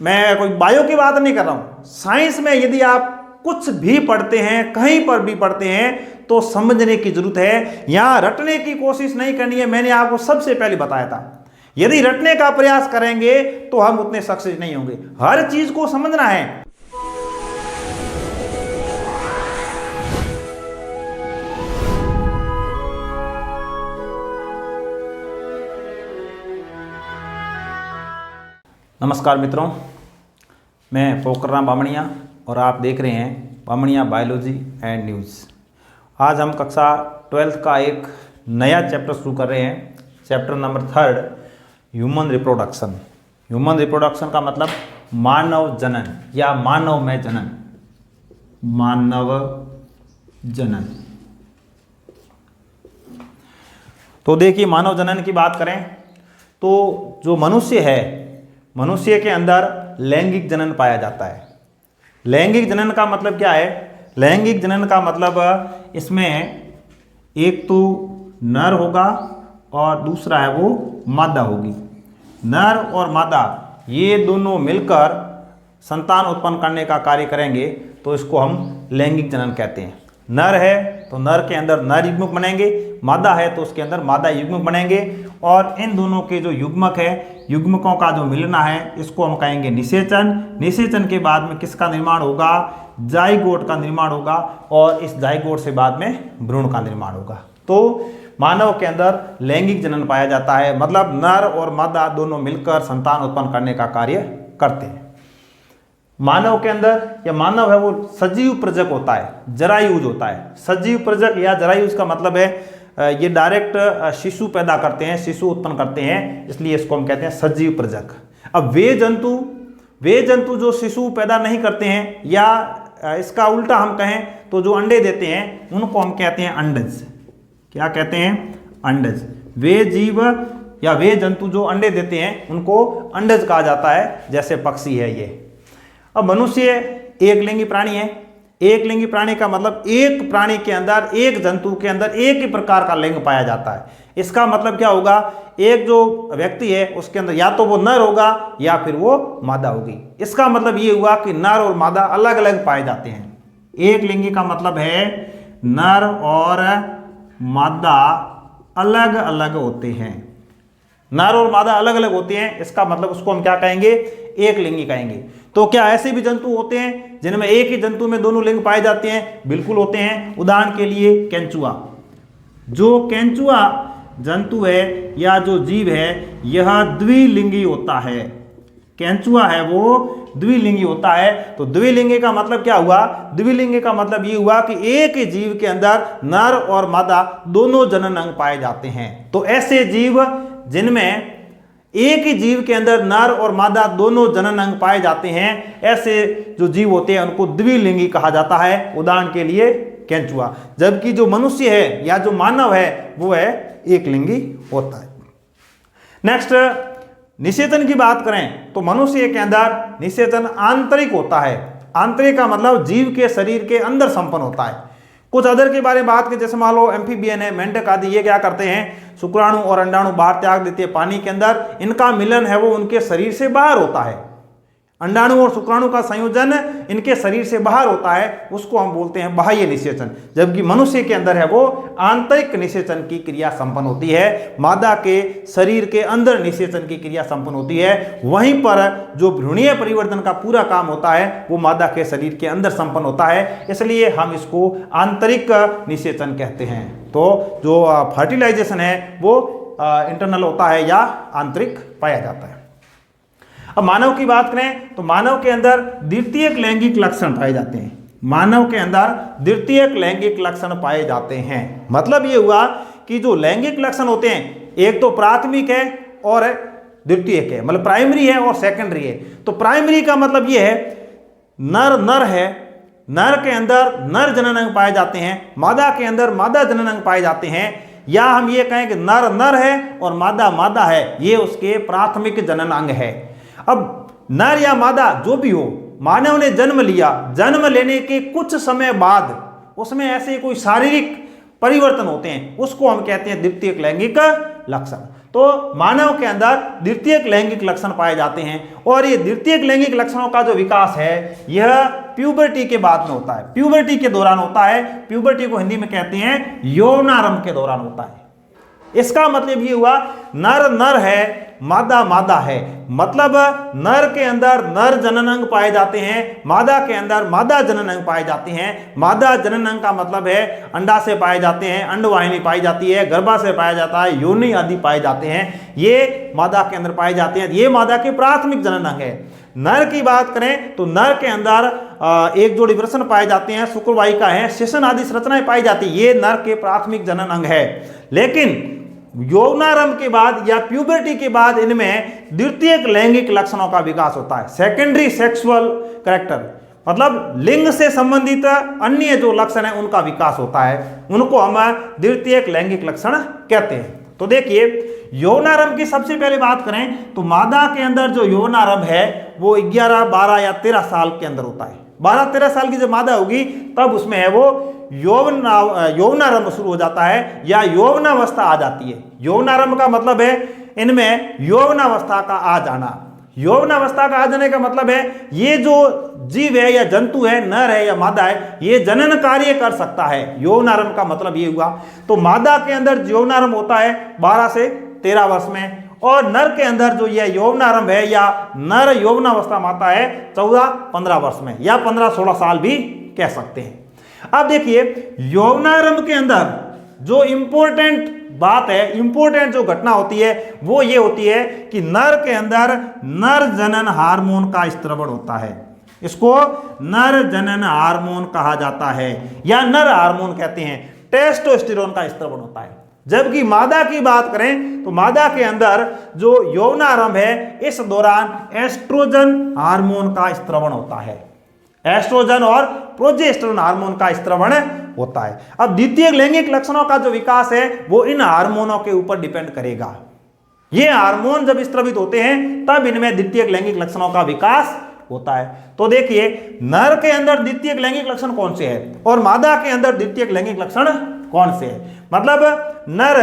मैं कोई बायो की बात नहीं कर रहा हूं, साइंस में यदि आप कुछ भी पढ़ते हैं, कहीं पर भी पढ़ते हैं, तो समझने की जरूरत है, यहां रटने की कोशिश नहीं करनी है। मैंने आपको सबसे पहले बताया था, यदि रटने का प्रयास करेंगे तो हम उतने सक्सेस नहीं होंगे। हर चीज को समझना है। नमस्कार मित्रों, मैं पोखरराम बामणिया और आप देख रहे हैं बामणिया बायोलॉजी एंड न्यूज़। आज हम कक्षा 12th का एक नया चैप्टर शुरू कर रहे हैं, chapter number 3, human reproduction. Human reproduction का मतलब मानव जनन या मानव में जनन, मानव जनन। तो देखिए, मानव जनन की बात करें तो जो मनुष्य है, मनुष्य के अंदर लैंगिक जनन पाया जाता है। लैंगिक जनन का मतलब क्या है? लैंगिक जनन का मतलब इसमें एक तो नर होगा और दूसरा है वो मादा होगी। नर और मादा ये दोनों मिलकर संतान उत्पन्न करने का कार्य करेंगे, तो इसको हम लैंगिक जनन कहते हैं। नर है तो नर के अंदर नर युग्मक बनेंगे, मादा है तो उसके अंदर मादा युग्मक बनेंगे, और इन दोनों के जो युग्मक है, युग्मकों का जो मिलना है, इसको हम कहेंगे निषेचन। निषेचन के बाद में किसका निर्माण होगा? जाइगोट का निर्माण होगा, और इस जाइगोट से बाद में भ्रूण का निर्माण होगा। तो मानव के अंदर लैंगिक जनन पाया जाता है, मतलब नर और मादा दोनों मिलकर संतान उत्पन्न करने का कार्य करते हैं। मानव के अंदर, या मानव है वो सजीव प्रजक होता है, जरायुज होता है। सजीव प्रजक या जरायुज का मतलब है ये डायरेक्ट शिशु पैदा करते हैं, शिशु उत्पन्न करते हैं, इसलिए इसको हम कहते हैं सजीव प्रजक। अब वे जंतु जो शिशु पैदा नहीं करते हैं, या इसका उल्टा हम कहें तो जो अंडे देते हैं, उनको हम कहते हैं अंडज। क्या कहते हैं? अंडज। वे जीव या वे जंतु जो अंडे देते हैं उनको अंडज कहा जाता है, जैसे पक्षी है ये। अब मनुष्य एक लिंगी प्राणी है। एक लिंगी प्राणी का मतलब एक प्राणी के अंदर, एक जंतु के अंदर एक ही प्रकार का लिंग पाया जाता है। इसका मतलब क्या होगा? एक जो व्यक्ति है उसके अंदर या तो वो नर होगा या फिर वो मादा होगी। इसका मतलब ये हुआ कि नर और मादा अलग अलग पाए जाते हैं। एक लिंगी का मतलब है नर और मादा अलग अलग होते हैं। नर और मादा अलग अलग होते हैं, इसका मतलब उसको हम क्या कहेंगे? एक लिंगी कहेंगे। तो क्या ऐसे भी जंतु होते हैं जिनमें एक ही जंतु में दोनों लिंग पाए जाते हैं? बिल्कुल होते हैं। उदाहरण के लिए केंचुआ। जो केंचुआ जंतु है या जो जीव है, यह द्विलिंगी होता है। केंचुआ है वो द्विलिंगी होता है। तो द्विलिंगी का मतलब क्या हुआ? द्विलिंगी का मतलब ये हुआ कि एक ही जीव के अंदर नर और मादा दोनों जनन अंग पाए जाते हैं। तो ऐसे जीव जिनमें एक ही जीव के अंदर नर और मादा दोनों जनन अंग पाए जाते हैं, ऐसे जो जीव होते हैं उनको द्विलिंगी कहा जाता है। उदाहरण के लिए केंचुआ। जबकि जो मनुष्य है या जो मानव है वो है एक लिंगी होता है। नेक्स्ट, निषेचन की बात करें तो मनुष्य के अंदर निषेचन आंतरिक होता है। आंतरिक का मतलब जीव के शरीर के अंदर संपन्न होता है। कुछ अदर के बारे में बात करें, जैसे मान लो एम्फीबियन है, मेंढक आदि, ये क्या करते हैं? शुक्राणु और अंडाणु बाहर त्याग देते हैं पानी के अंदर। इनका मिलन है वो उनके शरीर से बाहर होता है। अंडाणु और शुक्राणु का संयोजन इनके शरीर से बाहर होता है, उसको हम बोलते हैं बाह्य निषेचन। जबकि मनुष्य के अंदर है वो आंतरिक निषेचन की क्रिया संपन्न होती है। मादा के शरीर के अंदर निषेचन की क्रिया संपन्न होती है। वहीं पर जो भ्रूणीय परिवर्तन का पूरा काम होता है वो मादा के शरीर के अंदर संपन्न होता है, इसलिए हम इसको आंतरिक निषेचन कहते हैं। तो जो फर्टिलाइजेशन है वो इंटरनल होता है या आंतरिक पाया जाता है। अब मानव की बात करें तो मानव के अंदर द्वितीयक लैंगिक लक्षण पाए जाते हैं। मानव के अंदर द्वितीयक लैंगिक लक्षण पाए जाते हैं। मतलब ये हुआ कि जो लैंगिक लक्षण होते हैं, एक तो प्राथमिक है और द्वितीयक है, मतलब प्राइमरी है और सेकेंडरी है। तो प्राइमरी का मतलब ये है नर है, नर के अंदर नर जनन अंग पाए जाते हैं, मादा के अंदर मादा जनन अंग पाए जाते हैं। या हम ये कहें कि नर है और मादा मादा है, ये उसके प्राथमिक जनन अंग है। अब नर या मादा जो भी हो, मानव ने जन्म लिया, जन्म लेने के कुछ समय बाद उसमें ऐसे कोई शारीरिक परिवर्तन होते हैं उसको हम कहते हैं द्वितीयक लैंगिक लक्षण। तो मानव के अंदर द्वितीयक लैंगिक लक्षण पाए जाते हैं और ये द्वितीयक लैंगिक लक्षणों का जो विकास है यह प्यूबर्टी के बाद में होता है, प्यूबर्टी के दौरान होता है। प्यूबर्टी को हिंदी में कहते हैं यौवनारंभ के दौरान होता है। इसका मतलब ये हुआ नर नर है, मादा मादा है, मतलब नर के अंदर नर जनन अंग पाए जाते हैं, मादा के अंदर मादा जनन अंग पाए जाते हैं। मादा जनन अंग का मतलब है अंडा से पाए जाते हैं, अंडवाहिनी पाई जाती है, गर्भा से पाया जाता है, योनि आदि पाए जाते हैं, ये मादा के अंदर पाए जाते हैं। ये मादा के प्राथमिक जनन अंग है। नर की बात करें तो नर के अंदर एक जोड़ी वृषण पाए जाते हैं, शुक्रवाहिका है, शिशन आदि संरचनाएं पाई जाती है, ये नर के प्राथमिक जनन अंग है। लेकिन यौवनारंभ के बाद या प्यूबर्टी के बाद इनमें द्वितीयक लैंगिक लक्षणों का विकास होता है, सेकेंडरी सेक्सुअल कैरेक्टर, मतलब लिंग से संबंधित अन्य जो लक्षण है उनका विकास होता है, उनको हम द्वितीयक लैंगिक लक्षण कहते हैं। तो देखिए यौवनारंभ की सबसे पहले बात करें तो मादा के अंदर जो यौवनारंभ है वो 11, 12 या 13 साल के अंदर होता है। 12-13 साल की जब मादा होगी तब उसमें है वो यौवनारंभ शुरू हो जाता है या यौवनावस्था आ जाती है। यौवनारंभ का मतलब है इनमें यौवनावस्था का आ जाना। यौवनावस्था का आ जाने का मतलब है ये जो जीव है या जंतु है, नर है या मादा है, ये जनन कार्य कर सकता है। यौवनारंभ का मतलब ये हुआ। तो मादा के अंदर यौवनारंभ होता है 12 से 13 वर्ष में और नर के अंदर जो यह यौवनारंभ है या नर यौवनावस्था में आता है 14-15 वर्ष में या 15-16 साल भी कह सकते हैं। अब देखिए यौवनारंभ के अंदर जो इंपॉर्टेंट बात है, इंपॉर्टेंट जो घटना होती है वो ये होती है कि नर के अंदर नर जनन हार्मोन का स्त्रवण होता है। इसको नर जनन हार्मोन कहा जाता है या नर हार्मोन कहते हैं। टेस्टोस्टेरोन का स्त्रवण होता है। जबकि मादा की बात करें तो मादा के अंदर जो यौवनारंभ है इस दौरान एस्ट्रोजन हार्मोन का स्त्रवण होता है। एस्ट्रोजन और प्रोजेस्टेरोन हार्मोन का स्त्रवण होता है। अब द्वितीय लैंगिक लक्षणों का जो विकास है वो इन हार्मोनों के ऊपर डिपेंड करेगा। ये हार्मोन जब स्त्रवित होते हैं तब इनमें द्वितीय लैंगिक लक्षणों का विकास होता है। तो देखिए नर के अंदर द्वितीय लैंगिक लक्षण कौन से है और मादा के अंदर द्वितीय लैंगिक लक्षण कौन से है। मतलब नर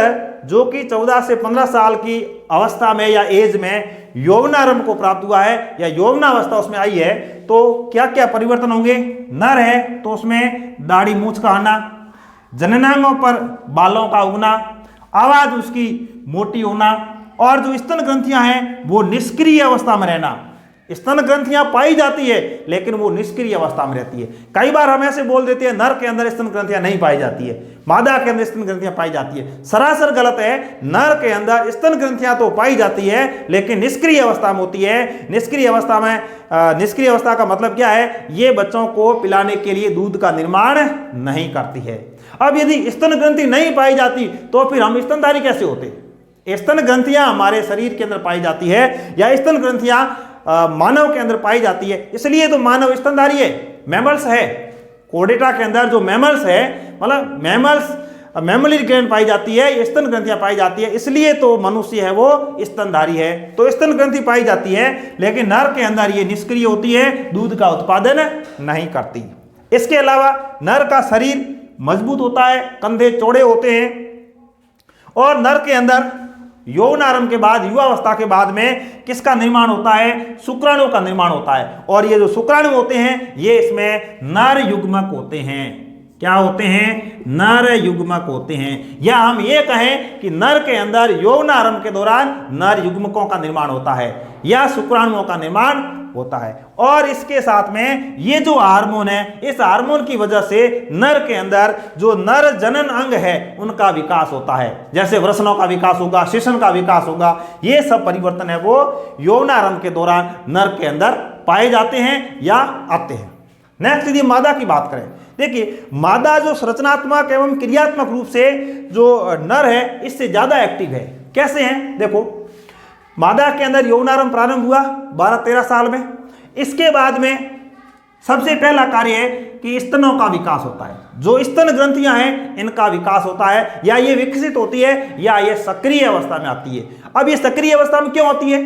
जो कि 14 से 15 साल की अवस्था में या एज में यौवनारंभ को प्राप्त हुआ है या यौवनावस्था उसमें आई है तो क्या क्या परिवर्तन होंगे। नर है तो उसमें दाढ़ी मूंछ का आना, जननांगों पर बालों का उगना, आवाज उसकी मोटी होना और जो स्तन ग्रंथियां हैं वो निष्क्रिय अवस्था में रहना। स्तन ग्रंथियां पाई जाती है लेकिन वो निष्क्रिय अवस्था में रहती है। कई बार हम ऐसे बोल देते हैं नर के अंदर स्तन ग्रंथियां नहीं पाई जाती है, मादा के अंदर स्तन ग्रंथियां पाई जाती है। सरासर गलत है। नर के अंदर स्तन ग्रंथियां तो पाई जाती है लेकिन निष्क्रिय अवस्था में होती है। निष्क्रिय अवस्था में निष्क्रिय अवस्था का मतलब क्या है, ये बच्चों को पिलाने के लिए दूध का निर्माण नहीं करती है। अब यदि स्तन ग्रंथि नहीं पाई जाती तो फिर हम स्तनधारी कैसे होते। स्तन ग्रंथियां हमारे शरीर के अंदर पाई जाती है या स्तन ग्रंथियां मानव के अंदर पाई जाती है, इसलिए तो मानव स्तनधारी है, मैमल्स है। कोर्डेटा के अंदर जो मैमल्स है मतलब मैमल्स मैमली ग्लैंड पाई जाती है, स्तन ग्रंथियां पाई जाती है, इसलिए तो मनुष्य है वो स्तनधारी है। तो स्तन ग्रंथि पाई जाती है लेकिन नर के अंदर ये निष्क्रिय होती है, दूध का उत्पादन नहीं करती। इसके अलावा नर का शरीर मजबूत होता है, कंधे चौड़े होते हैं और नर के अंदर यौवनारंभ के बाद युवावस्था के बाद में किसका निर्माण होता है, शुक्राणु का निर्माण होता है। और ये जो शुक्राणु होते हैं ये इसमें नर युग्मक होते हैं। क्या होते हैं, नर युग्मक होते हैं। या हम ये कहें कि नर के अंदर यौवनारंभ के दौरान नर युग्मकों का निर्माण होता है या शुक्राणुओं का निर्माण होता है। और इसके साथ में ये जो हार्मोन है, इस हार्मोन की वजह से नर के अंदर जो नर जनन अंग है उनका विकास होता है। जैसे वृषणों का विकास होगा, शिशन का विकास होगा, ये सब परिवर्तन है वो यौवनारंभ के दौरान नर के अंदर पाए जाते हैं या आते हैं। नेक्स्ट यदि मादा की बात करें, देखिए मादा जो संरचनात्मक एवं क्रियात्मक रूप से जो नर है इससे ज्यादा एक्टिव है। कैसे हैं, देखो मादा के अंदर यौवनारंभ प्रारंभ हुआ 12-13 साल में। इसके बाद में सबसे पहला कार्य है कि स्तनों का विकास होता है। जो स्तन ग्रंथियां हैं इनका विकास होता है या ये विकसित होती है या ये सक्रिय अवस्था में आती है। अब ये सक्रिय अवस्था में क्यों होती है,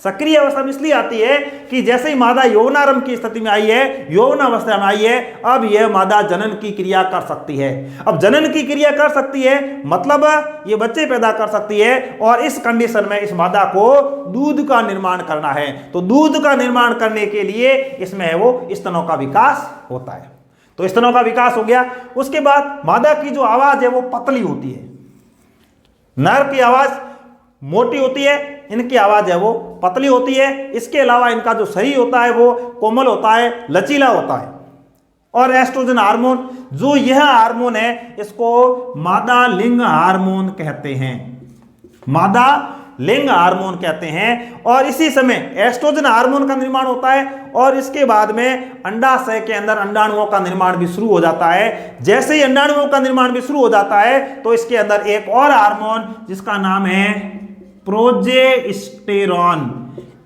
सक्रिय अवस्था में इसलिए आती है कि जैसे ही मादा यौवनारंभ की स्थिति में आई है, यौवन अवस्था में आई है, अब यह मादा जनन की क्रिया कर सकती है। अब जनन की क्रिया कर सकती है मतलब ये बच्चे पैदा कर सकती है, और इस कंडीशन में इस मादा को दूध का निर्माण करना है। तो दूध का निर्माण करने के लिए इसमें है वो स्तनों का विकास होता है। तो स्तनों का विकास हो गया। उसके बाद मादा की जो आवाज है वो पतली होती है, नर की आवाज मोटी होती है, इनकी आवाज है वो पतली होती है। इसके अलावा इनका जो शरीर होता है वो कोमल होता है, लचीला होता है। और एस्ट्रोजन हार्मोन, जो यह हार्मोन है इसको मादा लिंग हार्मोन कहते हैं, मादा लिंग हार्मोन कहते हैं। और इसी समय एस्ट्रोजन हार्मोन का निर्माण होता है, और इसके बाद में अंडाशय के अंदर अंडाणुओं का निर्माण भी शुरू हो जाता है। जैसे ही अंडाणुओं का निर्माण भी शुरू हो जाता है तो इसके अंदर एक और हार्मोन जिसका नाम है प्रोजेस्टेरॉन,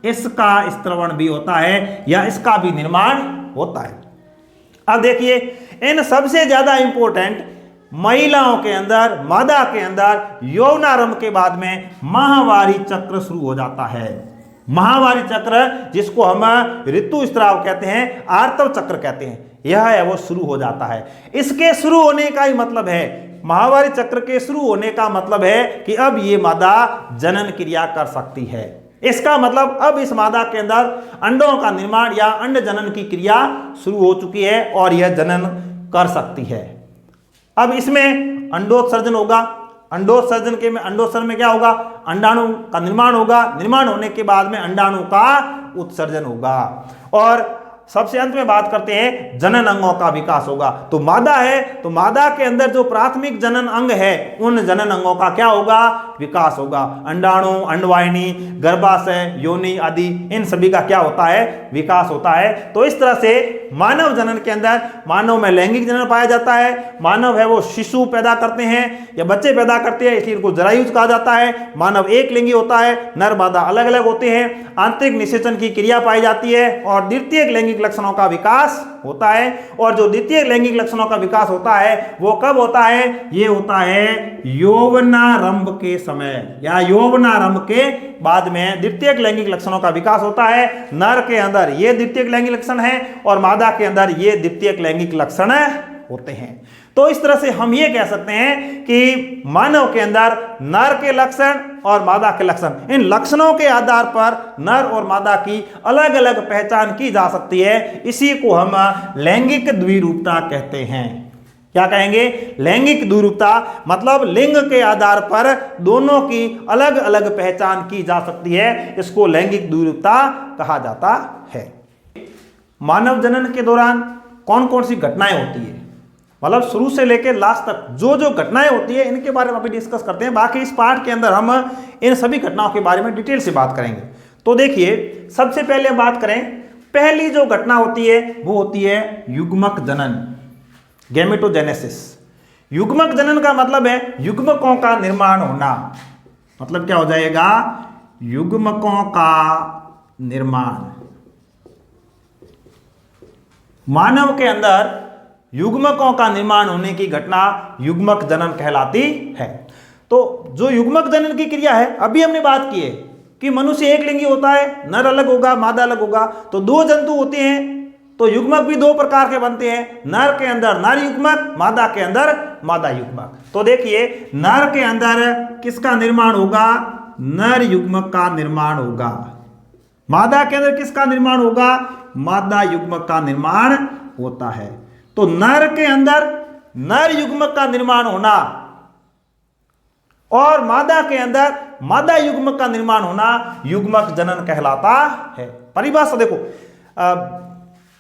इसका स्त्रवण भी होता है या इसका भी निर्माण होता है। अब देखिए, इन सबसे ज्यादा इंपॉर्टेंट महिलाओं के अंदर, मादा के अंदर यौवनारंभ के बाद में माहवारी चक्र शुरू हो जाता है। माहवारी चक्र, जिसको हम ऋतुस्राव कहते हैं, आर्तव चक्र कहते हैं, यह है वो शुरू हो जाता है। इसके शुरू होने का ही मतलब है, माहवारी चक्र के शुरू होने का मतलब है कि अब ये मादा जनन क्रिया कर सकती है। इसका मतलब अब इस मादा के अंदर अंडों का निर्माण या अंड जनन की क्रिया शुरू हो चुकी है और यह जनन कर सकती है। अब इसमें अंडोत्सर्जन होगा। अंडोत्सर्जन में क्या होगा? अंडाणु का निर्माण होगा। निर्माण होने के बाद में अंडाणु का उत्सर्जन होगा, और सबसे अंत में बात करते हैं जनन अंगों का विकास होगा। तो मादा है, तो मादा के अंदर जो प्राथमिक जनन अंग है उन जनन अंगों का क्या होगा? विकास होगा। अंडाणु, अंडवाहिनी, गर्भाशय, योनि आदि, इन सभी का क्या होता है? विकास होता है। तो इस तरह से मानव जनन के अंदर, मानव में लैंगिक जनन पाया जाता है। मानव है वो शिशु पैदा करते हैं या बच्चे पैदा करते हैं, इसलिए इनको जरायुज कहा जाता है। मानव एक लिंगी होता है, नर मादा अलग अलग होते हैं। आंतरिक निषेचन की क्रिया पाई जाती है और द्वितीयक लैंगिक लक्षणों का विकास होता है। और जो द्वितीय लैंगिक लक्षणों का विकास होता है वो कब होता है? ये होता है यौवनारंभ के समय या यौवनारंभ के बाद में द्वितीयक लैंगिक लक्षणों का विकास होता है। नर के अंदर ये द्वितीयक लैंगिक लक्षण है और मादा के अंदर ये द्वितीयक लैंगिक लक्षण होते हैं। तो इस तरह से हम ये कह सकते हैं कि मानव के अंदर नर के लक्षण और मादा के लक्षण, इन लक्षणों के आधार पर नर और मादा की अलग अलग पहचान की जा सकती है। इसी को हम लैंगिक द्विरूपता कहते हैं। क्या कहेंगे? लैंगिक द्विरूपता, मतलब लिंग के आधार पर दोनों की अलग अलग पहचान की जा सकती है, इसको लैंगिक द्विरूपता कहा जाता है। मानव जनन के दौरान कौन कौन सी घटनाएं होती है, मतलब शुरू से लेकर लास्ट तक जो जो घटनाएं होती है, इनके बारे में अभी डिस्कस करते हैं। बाकी इस पार्ट के अंदर हम इन सभी घटनाओं के बारे में डिटेल से बात करेंगे। तो देखिए, सबसे पहले बात करें, पहली जो घटना होती है वो होती है युग्मक जनन, गैमेटोजेनेसिस। युग्मक जनन का मतलब है युग्मकों का निर्माण होना। मतलब क्या हो जाएगा? युग्मकों का निर्माण। मानव के अंदर युग्मकों का निर्माण होने की घटना युग्मक जनन कहलाती है। तो जो युग्मक जनन की क्रिया है, अभी हमने बात की है कि मनुष्य एक लिंगी होता है, नर अलग होगा, मादा अलग होगा। तो दो जंतु होते हैं, तो युग्मक भी दो प्रकार के बनते हैं। नर के अंदर नर युग्मक, मादा के अंदर मादा युग्मक। तो देखिए, नर के अंदर किसका निर्माण होगा? नर युग्मक का निर्माण होगा। मादा के अंदर किसका निर्माण होगा? मादा युग्मक का निर्माण होता है। तो नर के अंदर नर युग्मक का निर्माण होना और मादा के अंदर मादा युग्मक का निर्माण होना युग्मक जनन कहलाता है। परिभाषा देखो,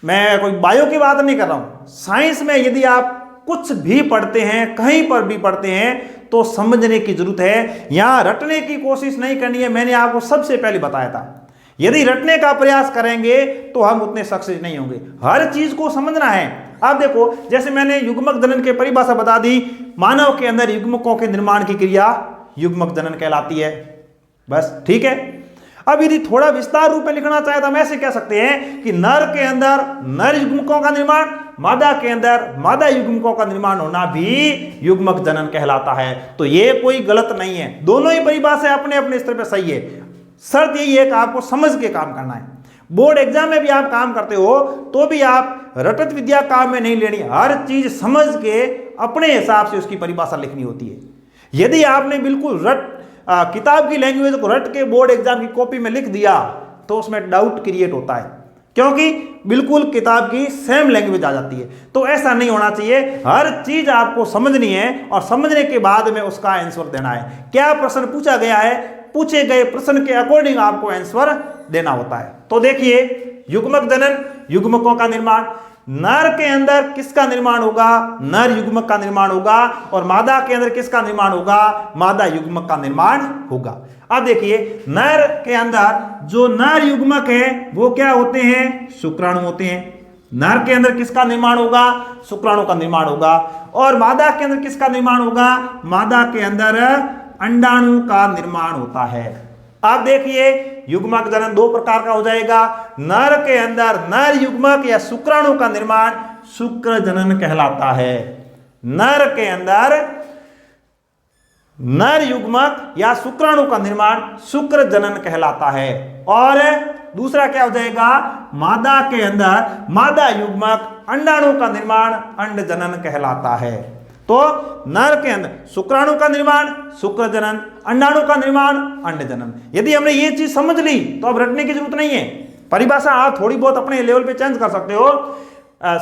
मैं कोई बायो की बात नहीं कर रहा हूं। साइंस में यदि आप कुछ भी पढ़ते हैं, कहीं पर भी पढ़ते हैं, तो समझने की जरूरत है। यहां रटने की कोशिश नहीं करनी है। मैंने आपको सबसे पहले बताया था, यदि रटने का प्रयास करेंगे तो हम उतने सक्सेस नहीं होंगे। हर चीज को समझना है। आप देखो, जैसे मैंने युग्मक जनन की परिभाषा बता दी, मानव के अंदर युग्मकों के निर्माण की क्रिया युग्मक जनन कहलाती है। बस ठीक है। अब यदि थोड़ा विस्तार रूप में लिखना चाहे तो हम ऐसे कह सकते हैं कि नर के अंदर नर युग्मकों का निर्माण, मादा के अंदर मादा युग्मकों का निर्माण होना भी युग्मक जनन कहलाता है। तो ये कोई गलत नहीं है, दोनों ही परिभाषा अपने अपने स्तर पर सही है। शर्त यही है कि आपको समझ के काम करना है। बोर्ड एग्जाम में भी आप काम करते हो तो भी आप रटत विद्या काम में नहीं लेनी, हर चीज समझ के अपने हिसाब से उसकी परिभाषा लिखनी होती है। यदि आपने बिल्कुल किताब की लैंग्वेज को रट के बोर्ड एग्जाम की कॉपी में लिख दिया तो उसमें डाउट क्रिएट होता है, क्योंकि बिल्कुल किताब की सेम लैंग्वेज आ जाती है। तो ऐसा नहीं होना चाहिए, हर चीज आपको समझनी है और समझने के बाद में उसका आंसर देना है। क्या प्रश्न पूछा गया है, पूछे गए प्रश्न के अकॉर्डिंग आपको आंसर देना होता है। तो देखिए, युग्मक जनन, युग्मकों का निर्माण, नर के अंदर किसका निर्माण होगा, नर युग्मक का निर्माण होगा, और मादा के अंदर किसका निर्माण होगा, मादा युग्मक का निर्माण होगा। अब देखिए, नर के अंदर जो नर युग्मक है वो क्या होते हैं, शुक्राणु होते हैं। नर के अंदर किसका निर्माण होगा, शुक्राणु का निर्माण होगा। और मादा के अंदर किसका निर्माण होगा, मादा के अंदर अंडाणु का निर्माण होता है। अब देखिए, युग्मक जनन दो प्रकार का हो जाएगा। नर के अंदर नर युग्मक या शुक्राणु का निर्माण शुक्र जनन कहलाता है। नर के अंदर नर युग्मक या शुक्राणु का निर्माण शुक्र जनन कहलाता है। और दूसरा क्या हो जाएगा, मादा के अंदर मादा युग्मक अंडाणु का निर्माण अंड जनन कहलाता है। तो नर के अंदर शुक्राणु का निर्माण शुक्र जनन, अंडाणु का निर्माण अंड जनन। यदि हमने ये चीज समझ ली तो अब रटने की जरूरत नहीं है। परिभाषा आप थोड़ी बहुत अपने लेवल पे चेंज कर सकते हो।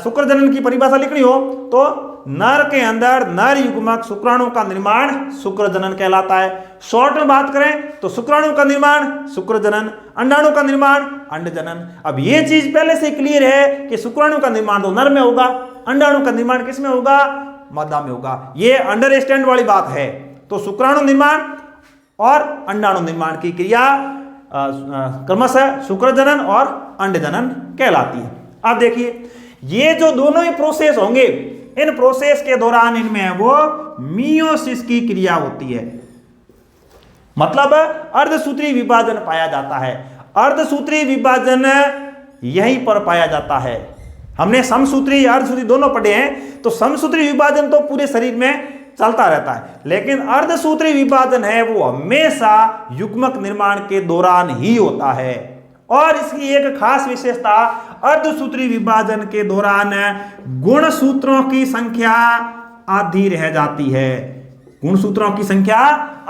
शुक्र जनन की परिभाषा लिखनी हो तो नर के अंदर नर युग्मक शुक्राणु का निर्माण शुक्र जनन कहलाता है। शॉर्ट में बात करें तो शुक्राणु का निर्माण शुक्र जनन, अंडाणु का निर्माण अंड जनन। अब ये चीज पहले से क्लियर है कि शुक्राणु का निर्माण तो नर में होगा, अंडाणु का निर्माण किस में होगा, मादा में होगा। ये अंडरस्टैंड वाली बात है। तो शुक्राणु निर्माण और अंडाणु निर्माण की क्रिया क्रमशः शुक्र जनन और अंड जनन कहलाती है। अब देखिए, ये जो दोनों ही प्रोसेस होंगे, इन प्रोसेस के दौरान इनमें वो मियोसिस की क्रिया होती है, मतलब अर्धसूत्री विभाजन पाया जाता है। अर्धसूत्री विभाजन यहीं पर पाया जाता है। हमने समसूत्री अर्धसूत्री दोनों पढ़े हैं, तो समसूत्री विभाजन तो पूरे शरीर में चलता रहता है, लेकिन अर्धसूत्री विभाजन है वो हमेशा युग्मक निर्माण के दौरान ही होता है। और इसकी एक खास विशेषता, अर्धसूत्री विभाजन के दौरान गुणसूत्रों की संख्या आधी रह जाती है। गुणसूत्रों की संख्या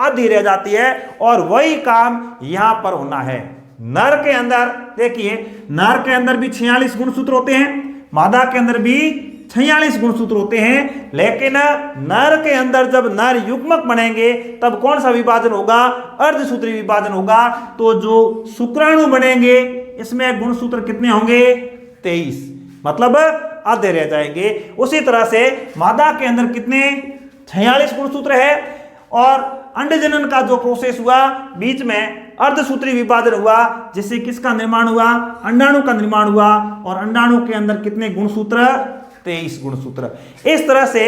आधी रह जाती है और वही काम यहां पर होना है। नर के अंदर देखिए, नर के अंदर भी 46 गुणसूत्र होते हैं, मादा के अंदर भी 46 गुणसूत्र होते हैं, लेकिन नर के अंदर जब नर युग्मक बनेंगे तब कौन सा विभाजन होगा, अर्धसूत्री विभाजन होगा। तो जो शुक्राणु बनेंगे इसमें गुणसूत्र कितने होंगे, 23, मतलब आधे रह जाएंगे। उसी तरह से मादा के अंदर कितने, 46 गुणसूत्र है। और अंडजनन का जो प्रोसेस हुआ, बीच में अर्धसूत्री विभाजन हुआ, जिससे किसका निर्माण हुआ, अंडाणु का निर्माण हुआ। और अंडाणु के अंदर कितने गुणसूत्र, 23 गुणसूत्र। इस तरह से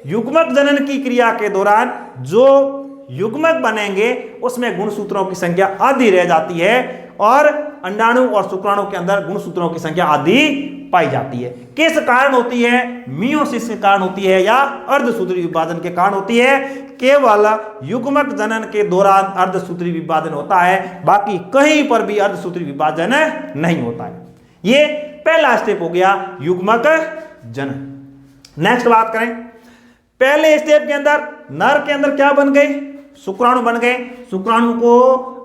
युग्मक जनन की क्रिया के दौरान जो युग्मक बनेंगे उसमें गुणसूत्रों की संख्या आधी रह जाती है और अंडाणु और शुक्राणु के अंदर गुणसूत्रों की संख्या आधी पाई जाती है। किस कारण होती है, मियोसिस के कारण होती है या अर्धसूत्री विभाजन के कारण होती है। केवल युग्मक जनन के दौरान अर्धसूत्री विभाजन होता है, बाकी कहीं पर भी अर्धसूत्री विभाजन नहीं होता है। ये पहला स्टेप हो गया युग्मक जनन। नेक्स्ट बात करें, पहले स्टेप के अंदर नर के अंदर क्या बन गए, शुक्राणु बन गए। शुक्राणु को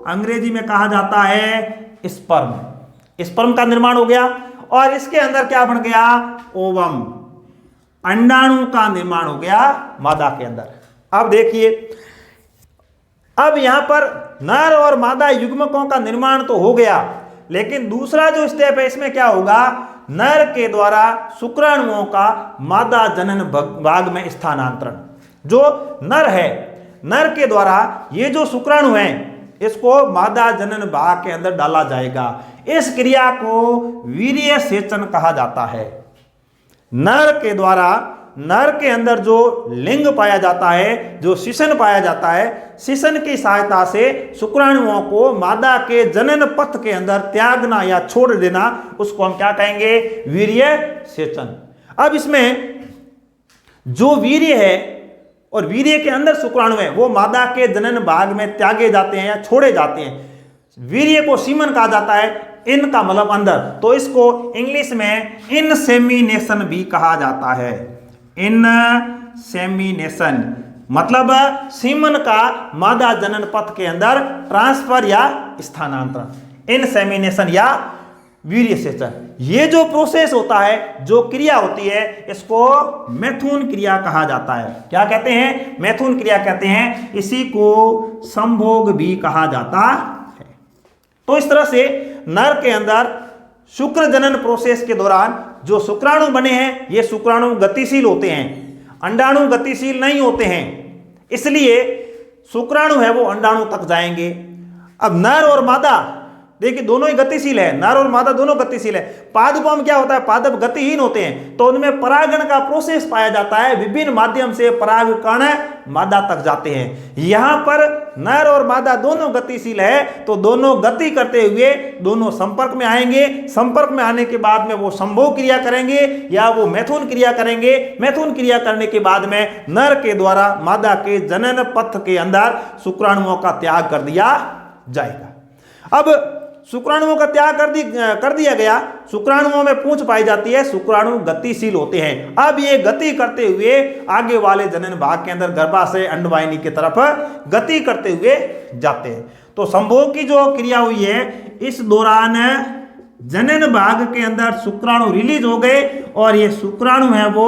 अंग्रेजी में कहा जाता है स्पर्म। स्पर्म का निर्माण हो गया और इसके अंदर क्या बन गया, ओवम, अंडाणु का निर्माण हो गया मादा के अंदर। अब देखिए, अब यहां पर नर और मादा युग्मकों का निर्माण तो हो गया, लेकिन दूसरा जो स्टेप है इसमें क्या होगा, नर के द्वारा शुक्राणुओं का मादा जनन भाग में स्थानांतरण। जो नर है, नर के द्वारा ये जो शुक्राणु है इसको मादा जनन भाग के अंदर डाला जाएगा। इस क्रिया को वीर्य सेचन कहा जाता है। नर के द्वारा नर के अंदर जो लिंग पाया जाता है, जो शिशन पाया जाता है, शिशन की सहायता से शुक्राणुओं को मादा के जनन पथ के अंदर त्यागना या छोड़ देना, उसको हम क्या कहेंगे, वीर्य सेचन। अब इसमें जो वीर्य है और वीर्य के अंदर शुक्राणु है वो मादा के जनन भाग में त्यागे जाते हैं या छोड़े जाते हैं। वीर्य को सीमन कहा जाता है, इन का मतलब अंदर, तो इसको इंग्लिश में इनसेमिनेशन भी कहा जाता है। इनसेमिनेशन मतलब सीमन का मादा जनन पथ के अंदर ट्रांसफर या स्थानांतरण, इनसेमिनेशन या वीर्य सेचन। ये जो प्रोसेस होता है, जो क्रिया होती है, इसको मैथुन क्रिया कहा जाता है। क्या कहते हैं? मैथुन क्रिया कहते हैं। इसी को संभोग भी कहा जाता है। तो इस तरह से नर के अंदर शुक्र जनन प्रोसेस के दौरान जो शुक्राणु बने हैं, ये शुक्राणु गतिशील होते हैं, अंडाणु गतिशील नहीं होते हैं, इसलिए शुक्राणु है वो अंडाणु तक जाएंगे। अब नर और मादा देखिए दोनों ही गतिशील है, नर और मादा दोनों गतिशील है। पादपों में क्या होता है? पादप गतिहीन होते हैं, तो उनमें परागण का प्रोसेस पाया जाता है, विभिन्न माध्यम से परागकण मादा तक जाते हैं। यहां पर नर और मादा दोनों गतिशील है, तो दोनों गति करते हुए दोनों संपर्क में आएंगे। संपर्क में आने के बाद में वो संभोग क्रिया करेंगे या वो मैथुन क्रिया करेंगे। मैथुन क्रिया करने के बाद में नर के द्वारा मादा के जनन पथ के अंदर शुक्राणुओं का त्याग कर दिया जाएगा। अब शुक्राणुओं का त्याग कर दिया गया, शुक्राणुओं में पूंछ पाई जाती है, शुक्राणु गतिशील होते हैं। अब ये गति करते हुए आगे वाले जनन भाग के अंदर गर्भाशय अंडवाहिनी की तरफ गति करते हुए जाते हैं। तो संभोग की जो क्रिया हुई है, इस दौरान जनन भाग के अंदर शुक्राणु रिलीज हो गए और ये शुक्राणु है वो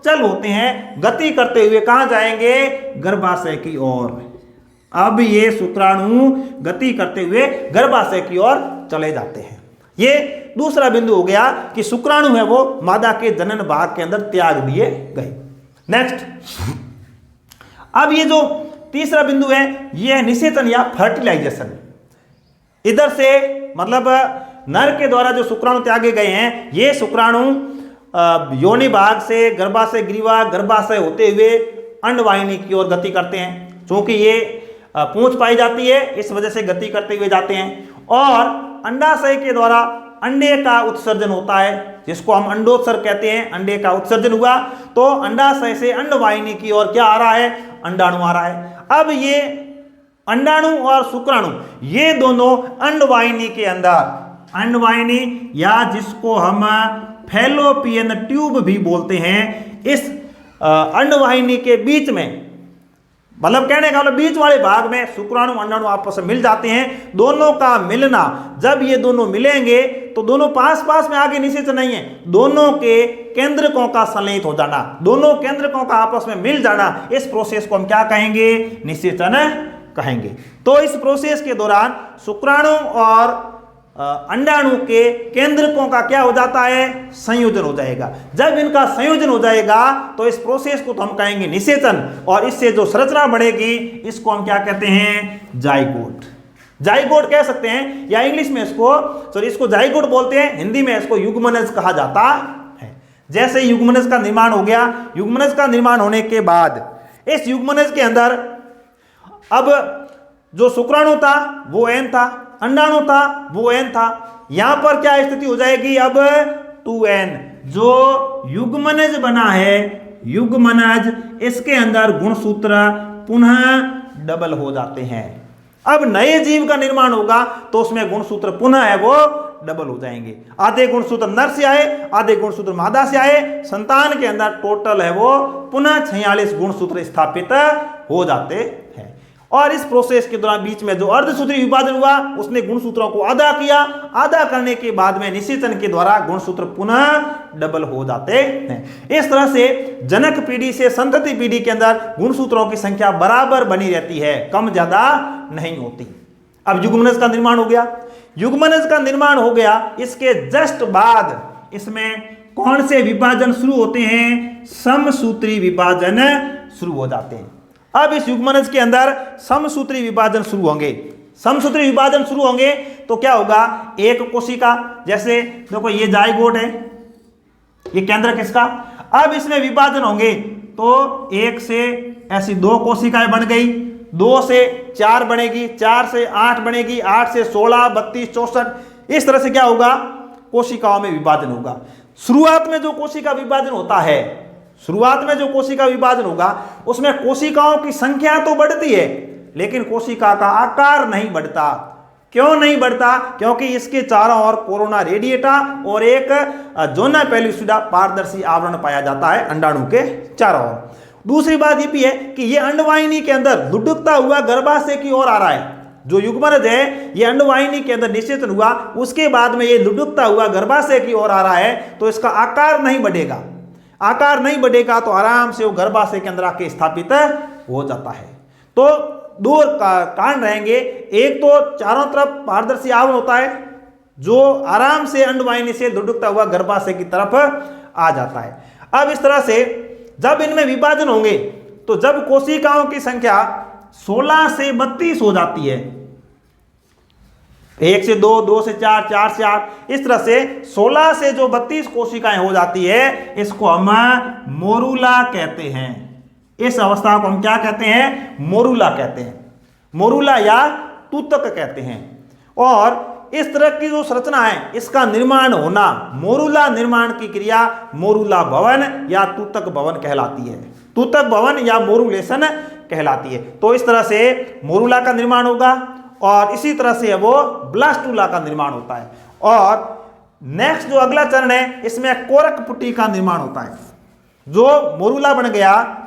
चल होते हैं, गति करते हुए कहां जाएंगे? गर्भाशय की ओर। अब ये शुक्राणु गति करते हुए गर्भाशय की ओर चले जाते हैं। ये दूसरा बिंदु हो गया कि शुक्राणु है वो मादा के जनन भाग के अंदर त्याग दिए गए। नेक्स्ट, अब ये जो तीसरा बिंदु है, ये है निषेचन या फर्टिलाइजेशन। इधर से मतलब नर के द्वारा जो शुक्राणु त्यागे गए हैं, ये शुक्राणु योनि भाग से गर्भाशय ग्रीवा, गर्भाशय होते हुए अंडवाहिनी की ओर गति करते हैं। क्योंकि ये पूंछ पाई जाती है, इस वजह से गति करते हुए जाते हैं। और अंडाशय के द्वारा अंडे का उत्सर्जन होता है, जिसको हम अंडोत्सर्ग कहते हैं। अंडे का उत्सर्जन हुआ तो अंडाशय से अंडवाहिनी की ओर क्या आ रहा है? अंडाणु आ रहा है। अब ये अंडाणु और शुक्राणु ये दोनों अंडवाहिनी के अंदर, अंडवाहिनी या जिसको हम फैलोपियन ट्यूब भी बोलते हैं, इस अंडवाहिनी के बीच में, मतलब कहने का मतलब बीच वाले भाग में शुक्राणु अंडाणु आपस में मिल जाते हैं। दोनों का मिलना, जब ये दोनों मिलेंगे तो दोनों पास पास में आगे निषेचन नहीं है, दोनों के केंद्रकों का संलयित हो जाना, दोनों केंद्रकों का आपस में मिल जाना, इस प्रोसेस को हम क्या कहेंगे? निषेचन कहेंगे। तो इस प्रोसेस के दौरान शुक्राणु और अंडाणु के केंद्रकों का क्या हो जाता है? संयोजन हो जाएगा। जब इनका संयोजन हो जाएगा तो इस प्रोसेस को तो हम कहेंगे निषेचन, और इससे जो संरचना बढ़ेगी इसको हम क्या कहते हैं? जाइगोट। जाइगोट कह सकते हैं, या इंग्लिश में इसको जाइगोट बोलते हैं, हिंदी में इसको युग्मनज कहा जाता है। जैसे युग्मनज का निर्माण हो गया, युग्मनज का निर्माण होने के बाद इस युग्मनज के अंदर अब जो शुक्राणु था वो एन था, अंडाणु था वो एन था। यहां पर क्या स्थिति हो जाएगी? अब 2n। जो युग्मनज बना है, युग्मनज, इसके अंदर गुणसूत्र पुनः डबल हो जाते हैं। अब नए जीव का निर्माण होगा तो उसमें गुणसूत्र पुनः है वो डबल हो जाएंगे। आधे गुणसूत्र नर से आए, आधे गुणसूत्र मादा से आए, संतान के अंदर टोटल है वो पुनः 46 गुणसूत्र स्थापित हो जाते हैं। और इस प्रोसेस के दौरान बीच में जो अर्धसूत्री विभाजन हुआ, उसने गुणसूत्रों को आधा किया, आधा करने के बाद में निषेचन के द्वारा गुणसूत्र पुनः डबल हो जाते हैं। इस तरह से जनक पीढ़ी से संतति पीढ़ी के अंदर गुणसूत्रों की संख्या बराबर बनी रहती है, कम ज्यादा नहीं होती। अब युग्मनज का निर्माण हो गया, युग्मनज का निर्माण हो गया, इसके जस्ट बाद इसमें कौन से विभाजन शुरू होते हैं? समसूत्री विभाजन शुरू हो जाते हैं। अब इस युग्मनज के अंदर समसूत्री विभाजन शुरू होंगे। समसूत्री विभाजन शुरू होंगे तो क्या होगा? एक कोशिका, जैसे देखो ये जाइगोट है, ये केंद्र किसका? अब इसमें विभाजन होंगे तो एक से ऐसी 2 कोशिकाएं बन गई, 2 से 4 बनेगी, 4 से 8 बनेगी, 8 से 16, 32, 64, इस तरह से क्या होगा? कोशिकाओं में विभाजन होगा। शुरुआत में जो कोशिका विभाजन होता है, शुरुआत में जो कोशिका विभाजन होगा उसमें कोशिकाओं की संख्या तो बढ़ती है, लेकिन कोशिका का आकार नहीं बढ़ता। क्यों नहीं बढ़ता? क्योंकि इसके चारों ओर कोरोना रेडिएटा और एक जोना पेलुसिडा पारदर्शी आवरण पाया जाता है अंडाणु के चारों ओर। दूसरी बात ये भी है कि ये अंडवाहिनी के अंदर लुढ़कता हुआ गर्भाशय की ओर आ रहा है। जो युग्मनज है ये अंडवाहिनी के अंदर निषेचन हुआ, उसके बाद में ये लुढ़कता हुआ गर्भाशय की ओर आ रहा है, तो इसका आकार नहीं बढ़ेगा। आकार नहीं बढ़ेगा तो आराम से वो गर्भाशय के अंदर आके स्थापित हो जाता है। तो दो कारण रहेंगे, एक तो चारों तरफ पारदर्शी आवरण होता है जो आराम से अंडवाहिनी से लुढ़कता हुआ गर्भाशय की तरफ आ जाता है। अब इस तरह से जब इनमें विभाजन होंगे तो जब कोशिकाओं की संख्या 16 से 32 हो जाती है, 1 से 2, 2 से 4, 4 से 8, इस तरह से 16 से जो 32 कोशिकाएं हो जाती है, इसको हम मोरूला कहते हैं। इस अवस्था को हम क्या कहते हैं? मोरूला कहते हैं, मोरूला या तूतक कहते हैं। और इस तरह की जो संरचना है इसका निर्माण होना, मोरूला निर्माण की क्रिया मोरूला भवन या तूतक भवन कहलाती है, तूतक भवन या मोरूलेशन कहलाती है। तो इस तरह से मोरूला का निर्माण होगा और इसी तरह से वो ब्लास्टूला का निर्माण होता है। और नेक्स्ट जो अगला चरण है इसमें कोरक पुटी का निर्माण होता है। जो मोरूला बन गया,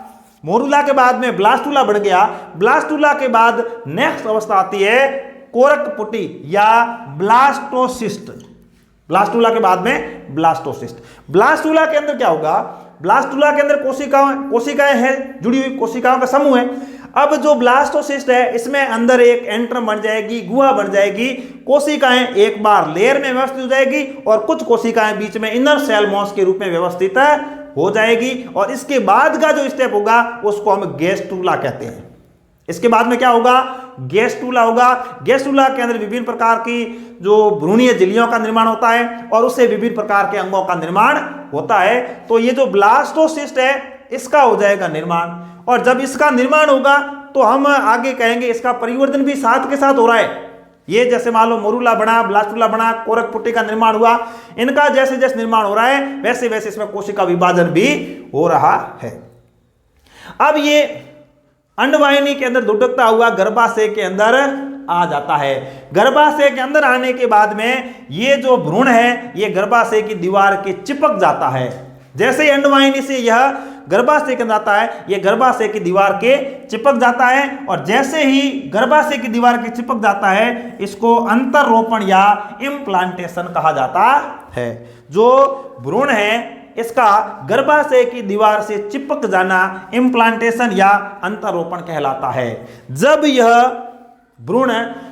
मोरूला के बाद में ब्लास्टूला बन गया, ब्लास्टूला के बाद नेक्स्ट अवस्था आती है कोरक पुटी या ब्लास्टोसिस्ट। ब्लास्टूला के बाद में ब्लास्टोसिस्ट। ब्लास्टूला के अंदर क्या होगा? ब्लास्टूला के अंदर कोशिकाएं हैं, जुड़ी हुई कोशिकाओं का समूह है। अब जो ब्लास्टोसिस्ट है इसमें अंदर एक एंट्रम बन जाएगी, गुहा बन जाएगी, कोशिकाएं एक बार लेयर में व्यवस्थित हो जाएगी और कुछ कोशिकाएं बीच में इनर सेल मॉस के रूप में व्यवस्थित हो जाएगी। और इसके बाद का जो स्टेप होगा उसको हम गैस्ट्रूला कहते हैं। इसके बाद में क्या होगा? गैस्ट्रूला होगा। गैस्ट्रूला के अंदर विभिन्न प्रकार की जो भ्रूणीय झिल्लियों का निर्माण होता है और उससे विभिन्न प्रकार के अंगों का निर्माण होता है। तो ये जो ब्लास्टोसिस्ट है इसका हो जाएगा निर्माण, और जब इसका निर्माण होगा तो हम आगे कहेंगे इसका परिवर्तन भी साथ के साथ हो रहा है। ये जैसे मान लो मोरूला बना, ब्लास्टूला बना, कोरक पुटी का निर्माण हुआ, इनका जैसे जैसे निर्माण हो रहा है वैसे वैसे इसमें कोशिका विभाजन भी हो रहा है। अब ये अंडवाहिनी के अंदर लुढ़कता हुआ गर्भाशय के अंदर आ जाता है। गर्भाशय के अंदर आने के बाद में ये जो भ्रूण है ये गर्भाशय की दीवार के चिपक जाता है। जैसे ही अंडवाहिनी से यह गर्भाशय के अंदर आता है ये गर्भाशय की दीवार के चिपक जाता है, और जैसे ही गर्भाशय की दीवार के चिपक जाता है इसको अंतरोपण या इम्प्लांटेशन कहा जाता है। जो भ्रूण है इसका गर्भाशय की दीवार से चिपक जाना इम्प्लांटेशन या अंतरोपण कहलाता है। जब यह भ्रूण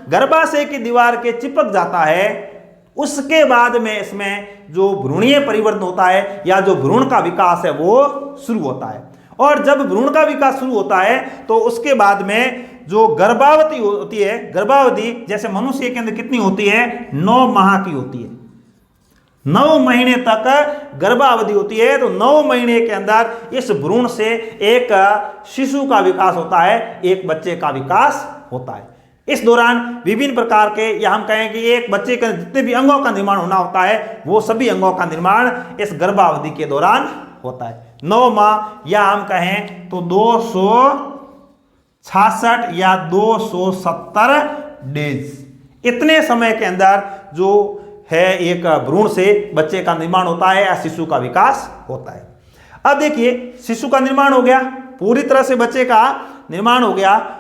गर्भाशय की दीवार के चिपक जाता है उसके बाद में इसमें जो भ्रूणीय परिवर्तन होता है या जो भ्रूण का विकास है वो शुरू होता है। और जब भ्रूण का विकास शुरू होता है तो उसके बाद में जो गर्भावती होती है, गर्भावधि जैसे मनुष्य के अंदर कितनी होती है? 9 माह की होती है। 9 महीने तक गर्भावधि होती है। तो 9 महीने के अंदर इस भ्रूण से एक शिशु का विकास होता है, एक बच्चे का विकास होता है। इस दौरान विभिन्न प्रकार के, या हम कहें कि एक बच्चे के जितने भी अंगों का निर्माण होना होता है वो सभी अंगों का निर्माण इस गर्भावधि के दौरान होता है। 9 माह या हम कहें तो 266 या 270 डेज, इतने समय के अंदर जो है एक भ्रूण से बच्चे का निर्माण होता है या शिशु का विकास होता है। अब देखिए शिशु का निर्माण हो गया, पूरी तरह से बच्चे का निर्माण हो गया।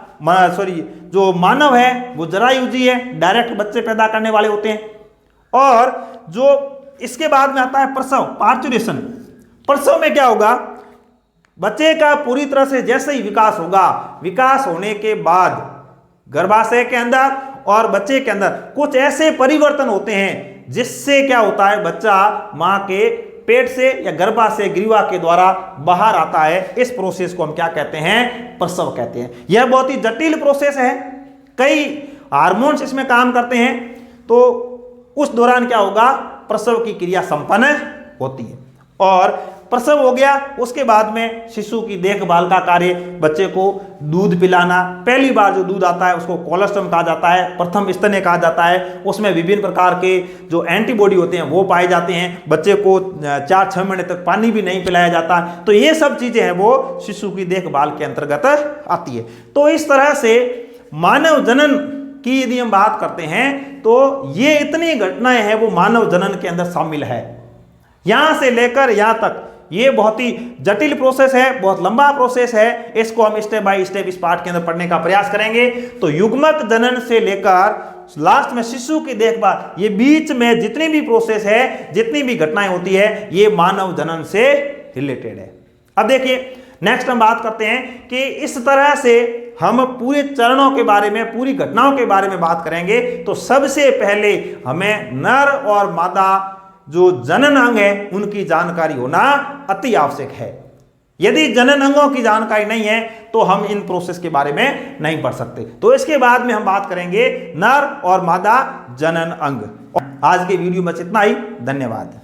जो मानव है वो जरायुजी है, डायरेक्ट बच्चे पैदा करने वाले होते हैं। और जो इसके बाद में आता है प्रसव, पार्चुरेशन। प्रसव में क्या होगा? बच्चे का पूरी तरह से जैसे ही विकास होगा, विकास होने के बाद गर्भाशय के अंदर और बच्चे के अंदर कुछ ऐसे परिवर्तन होते हैं जिससे क्या होता है, बच्चा मां के पेट से या गर्भाशय ग्रीवा के द्वारा बाहर आता है। इस प्रोसेस को हम क्या कहते हैं? प्रसव कहते हैं। यह बहुत ही जटिल प्रोसेस है, कई हार्मोन्स इसमें काम करते हैं। तो उस दौरान क्या होगा? प्रसव की क्रिया संपन्न होती है। और प्रसव हो गया उसके बाद में शिशु की देखभाल का कार्य, बच्चे को दूध पिलाना। पहली बार जो दूध आता है उसको कोलोस्ट्रम कहा जाता है, प्रथम स्तन्य कहा जाता है। उसमें विभिन्न प्रकार के जो एंटीबॉडी होते हैं वो पाए जाते हैं। बच्चे को 4-6 महीने तक पानी भी नहीं पिलाया जाता। तो ये सब चीजें हैं वो शिशु की देखभाल के अंतर्गत आती है। तो इस तरह से मानव जनन की यदि हम बात करते हैं तो ये इतनी घटनाएं हैं वो मानव जनन के अंदर शामिल है। यहां से लेकर यहां तक ये बहुत ही जटिल प्रोसेस है, बहुत लंबा प्रोसेस है। इसको हम स्टेप बाय स्टेप इस पाठ के अंदर पढ़ने का प्रयास करेंगे। तो युग्मक जनन से लेकर लास्ट में शिशु की देखभाल, ये बीच में जितनी भी प्रोसेस है, जितनी भी घटनाएं होती है, ये मानव जनन से रिलेटेड है। अब देखिए नेक्स्ट हम बात करते हैं कि इस तरह से हम पूरे चरणों के बारे में, पूरी घटनाओं के बारे में बात करेंगे। तो सबसे पहले हमें नर और मादा जो जनन अंग है उनकी जानकारी होना अति आवश्यक है। यदि जनन अंगों की जानकारी नहीं है तो हम इन प्रोसेस के बारे में नहीं पढ़ सकते। तो इसके बाद में हम बात करेंगे नर और मादा जनन अंग। आज के वीडियो में इतना ही। धन्यवाद।